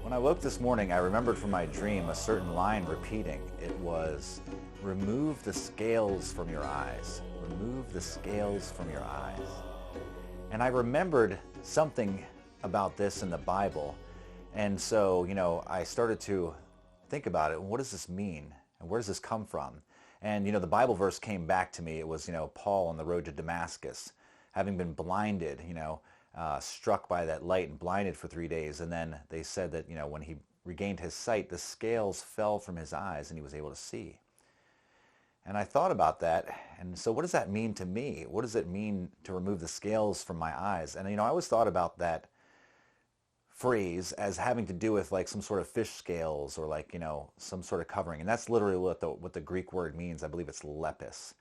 When I woke this morning, I remembered from my dream a certain line repeating. It was, remove the scales from your eyes. Remove the scales from your eyes. And I remembered something about this in the Bible. And so, I started to think about it. What does this mean? And where does this come from? And, the Bible verse came back to me. It was, Paul on the road to Damascus, having been blinded, struck by that light and blinded for 3 days. And then they said that, when he regained his sight, the scales fell from his eyes and he was able to see. And I thought about that. And so what does that mean to me? What does it mean to remove the scales from my eyes? And, I always thought about that phrase as having to do with like some sort of fish scales or like, some sort of covering. And that's literally what the Greek word means. I believe it's lepis,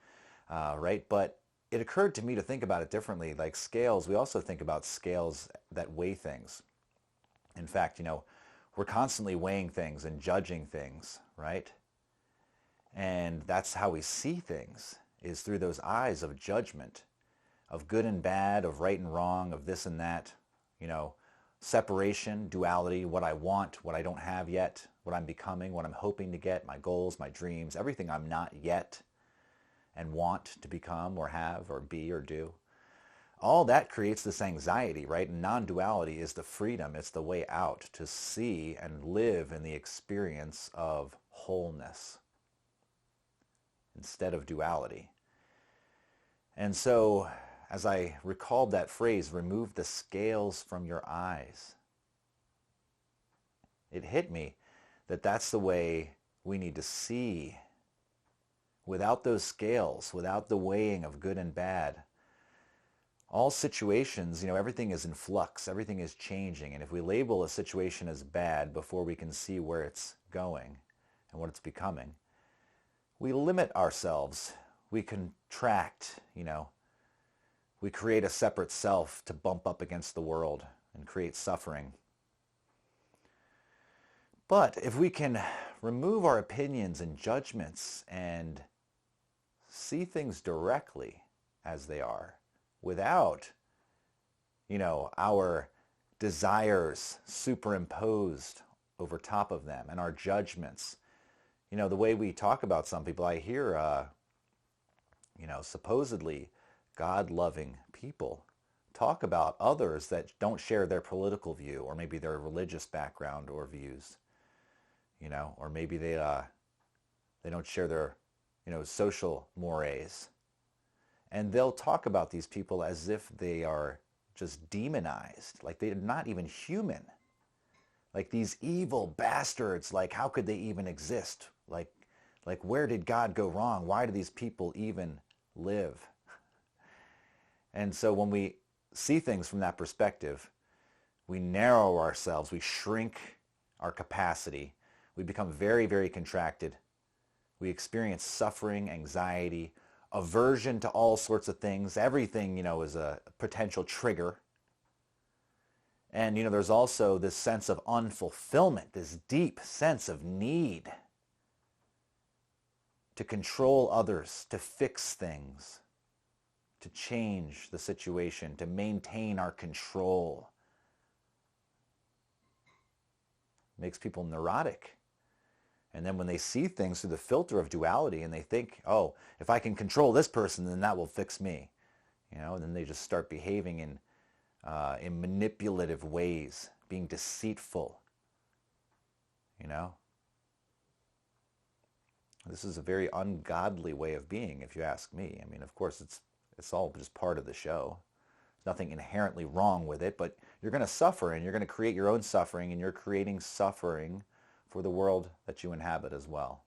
right? But it occurred to me to think about it differently. Like scales, we also think about scales that weigh things. In fact, we're constantly weighing things and judging things, right? And that's how we see things, is through those eyes of judgment, of good and bad, of right and wrong, of this and that, separation, duality, what I want, what I don't have yet, what I'm becoming, what I'm hoping to get, my goals, my dreams, everything I'm not yet and want to become or have or be or do. All that creates this anxiety, right? And non-duality is the freedom. It's the way out to see and live in the experience of wholeness instead of duality. And so as I recalled that phrase, remove the scales from your eyes, it hit me that that's the way we need to see. Without those scales, without the weighing of good and bad, all situations, everything is in flux, everything is changing. And if we label a situation as bad before we can see where it's going and what it's becoming, we limit ourselves, we contract, we create a separate self to bump up against the world and create suffering. But if we can remove our opinions and judgments and see things directly as they are without, our desires superimposed over top of them and our judgments. The way we talk about some people, I hear, supposedly God-loving people talk about others that don't share their political view or maybe their religious background or views, or maybe they don't share their, social mores. And they'll talk about these people as if they are just demonized, like they're not even human. Like these evil bastards, like how could they even exist? Like where did God go wrong? Why do these people even live? And so when we see things from that perspective, we narrow ourselves, we shrink our capacity, we become very, very contracted. We experience suffering, anxiety, aversion to all sorts of things. Everything, is a potential trigger. And, there's also this sense of unfulfillment, this deep sense of need to control others, to fix things, to change the situation, to maintain our control. Makes people neurotic. And then when they see things through the filter of duality and they think, oh, if I can control this person, then that will fix me. And then they just start behaving in manipulative ways, being deceitful. This is a very ungodly way of being, if you ask me. I mean, of course, it's all just part of the show. There's nothing inherently wrong with it, but you're going to suffer and you're going to create your own suffering, and you're creating suffering for the world that you inhabit as well.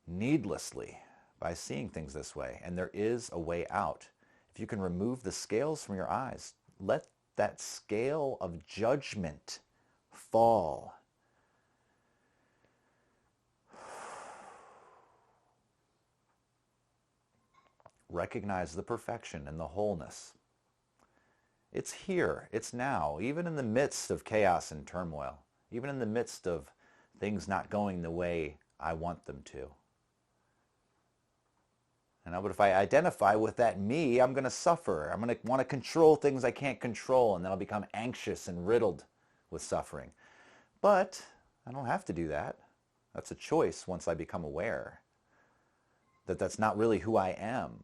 Needlessly, by seeing things this way. And there is a way out. If you can remove the scales from your eyes, let that scale of judgment fall. Recognize the perfection and the wholeness. It's here, it's now, even in the midst of chaos and turmoil, even in the midst of things not going the way I want them to. But if I identify with that me, I'm going to suffer. I'm going to want to control things I can't control, and then I'll become anxious and riddled with suffering. But I don't have to do that. That's a choice once I become aware that that's not really who I am.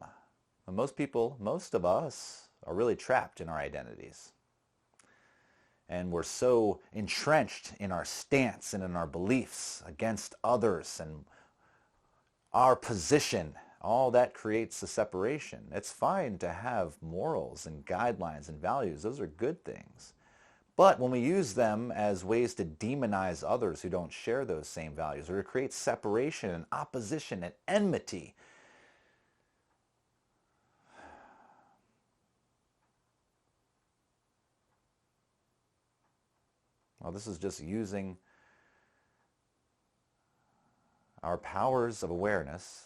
And most people, most of us, are really trapped in our identities. And we're so entrenched in our stance and in our beliefs against others and our position. All that creates a separation. It's fine to have morals and guidelines and values. Those are good things. But when we use them as ways to demonize others who don't share those same values, or to create separation and opposition and enmity, well, this is just using our powers of awareness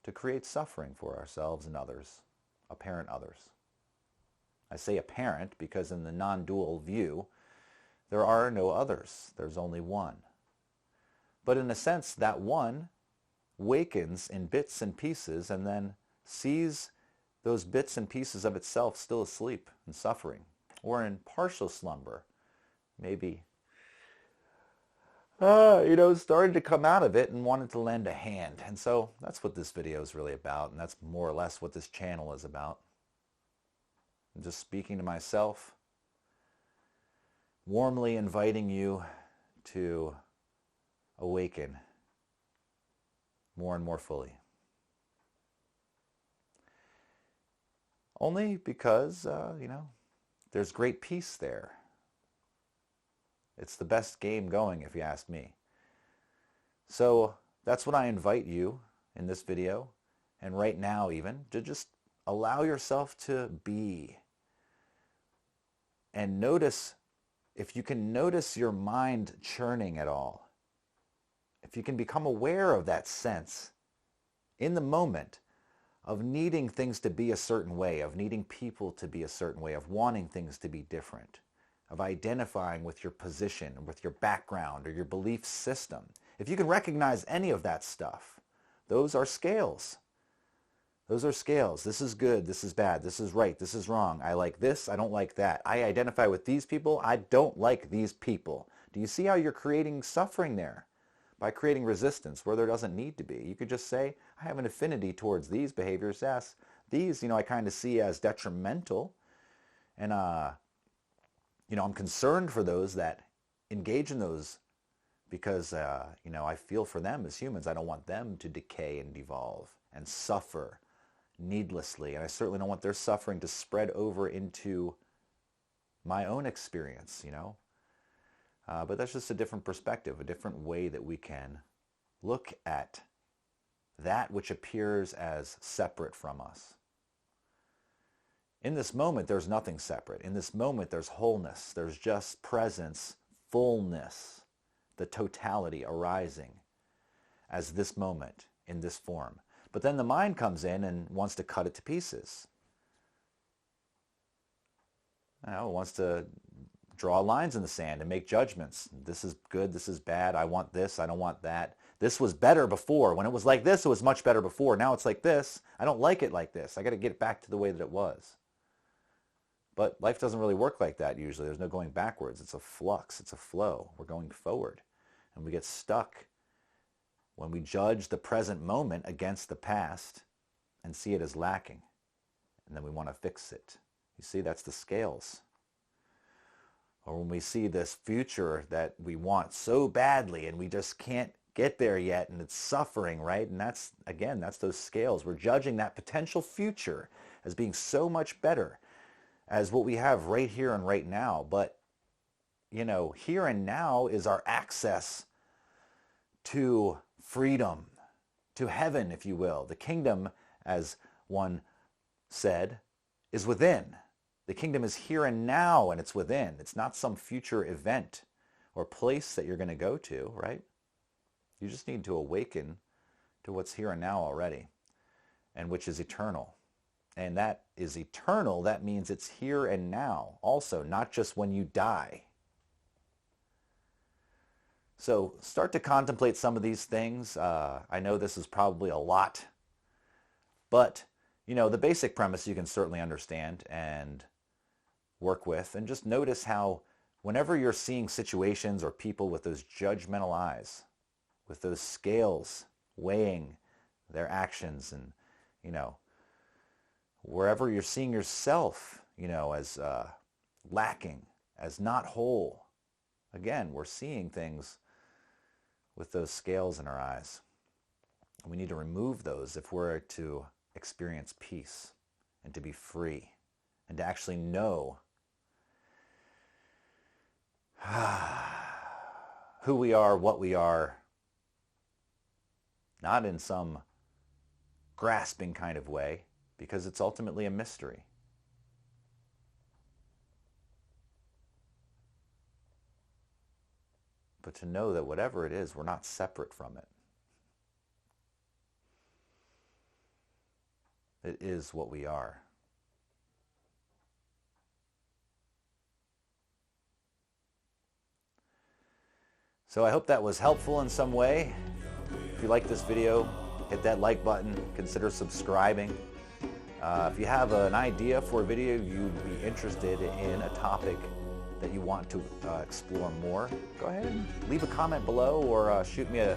to create suffering for ourselves and others, apparent others. I say apparent because in the non-dual view, there are no others. There's only one. But in a sense, that one wakens in bits and pieces and then sees those bits and pieces of itself still asleep and suffering, or in partial slumber, maybe, started to come out of it and wanted to lend a hand. And so that's what this video is really about, and that's more or less what this channel is about. I'm just speaking to myself, warmly inviting you to awaken more and more fully. Only because, there's great peace there. It's the best game going, if you ask me. So that's what I invite you in this video, and right now even, to just allow yourself to be. And notice, if you can notice your mind churning at all, if you can become aware of that sense in the moment of needing things to be a certain way, of needing people to be a certain way, of wanting things to be different, of identifying with your position, with your background, or your belief system. If you can recognize any of that stuff, those are scales. Those are scales. This is good, this is bad, this is right, this is wrong. I like this, I don't like that. I identify with these people, I don't like these people. Do you see how you're creating suffering there? By creating resistance where there doesn't need to be. You could just say, I have an affinity towards these behaviors. Yes, these, I kind of see as detrimental. And, I'm concerned for those that engage in those because, I feel for them as humans. I don't want them to decay and devolve and suffer needlessly. And I certainly don't want their suffering to spread over into my own experience, But that's just a different perspective, a different way that we can look at that which appears as separate from us. In this moment, there's nothing separate. In this moment, there's wholeness. There's just presence, fullness, the totality arising as this moment in this form. But then the mind comes in and wants to cut it to pieces. It wants to draw lines in the sand and make judgments. This is good, this is bad, I want this, I don't want that. This was better before. When it was like this, it was much better before. Now it's like this. I don't like it like this. I got to get it back to the way that it was. But life doesn't really work like that usually. There's no going backwards. It's a flux. It's a flow. We're going forward. And we get stuck when we judge the present moment against the past and see it as lacking. And then we want to fix it. You see, that's the scales. Or when we see this future that we want so badly and we just can't get there yet and it's suffering, right? And that's, again, that's those scales. We're judging that potential future as being so much better as what we have right here and right now. But, here and now is our access to freedom, to heaven, if you will. The kingdom, as one said, is within. The kingdom is here and now, and it's within. It's not some future event or place that you're going to go to, right? You just need to awaken to what's here and now already, and which is eternal. And that is eternal. That means it's here and now also, not just when you die. So start to contemplate some of these things. I know this is probably a lot, but the basic premise you can certainly understand. And work with, and just notice how whenever you're seeing situations or people with those judgmental eyes, with those scales weighing their actions, and, wherever you're seeing yourself, as lacking, as not whole, again, we're seeing things with those scales in our eyes. We need to remove those if we're to experience peace and to be free and to actually know who we are, what we are, not in some grasping kind of way, because it's ultimately a mystery. But to know that whatever it is, we're not separate from it. It is what we are. So I hope that was helpful in some way. If you like this video, hit that like button. Consider subscribing. If you have an idea for a video you'd be interested in, a topic that you want to explore more, go ahead and leave a comment below, or shoot me a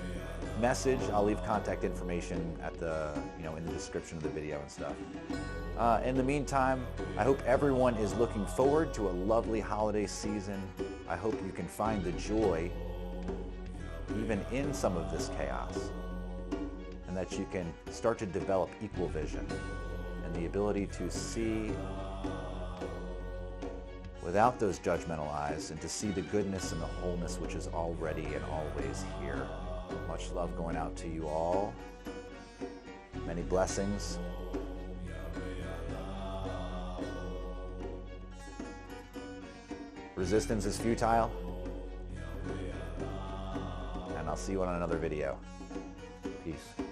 message. I'll leave contact information at the in the description of the video and stuff. In the meantime, I hope everyone is looking forward to a lovely holiday season. I hope you can find the joy even in some of this chaos, and that you can start to develop equal vision and the ability to see without those judgmental eyes, and to see the goodness and the wholeness which is already and always here. Much love going out to you all. Many blessings. Resistance is futile. And I'll see you on another video. Peace.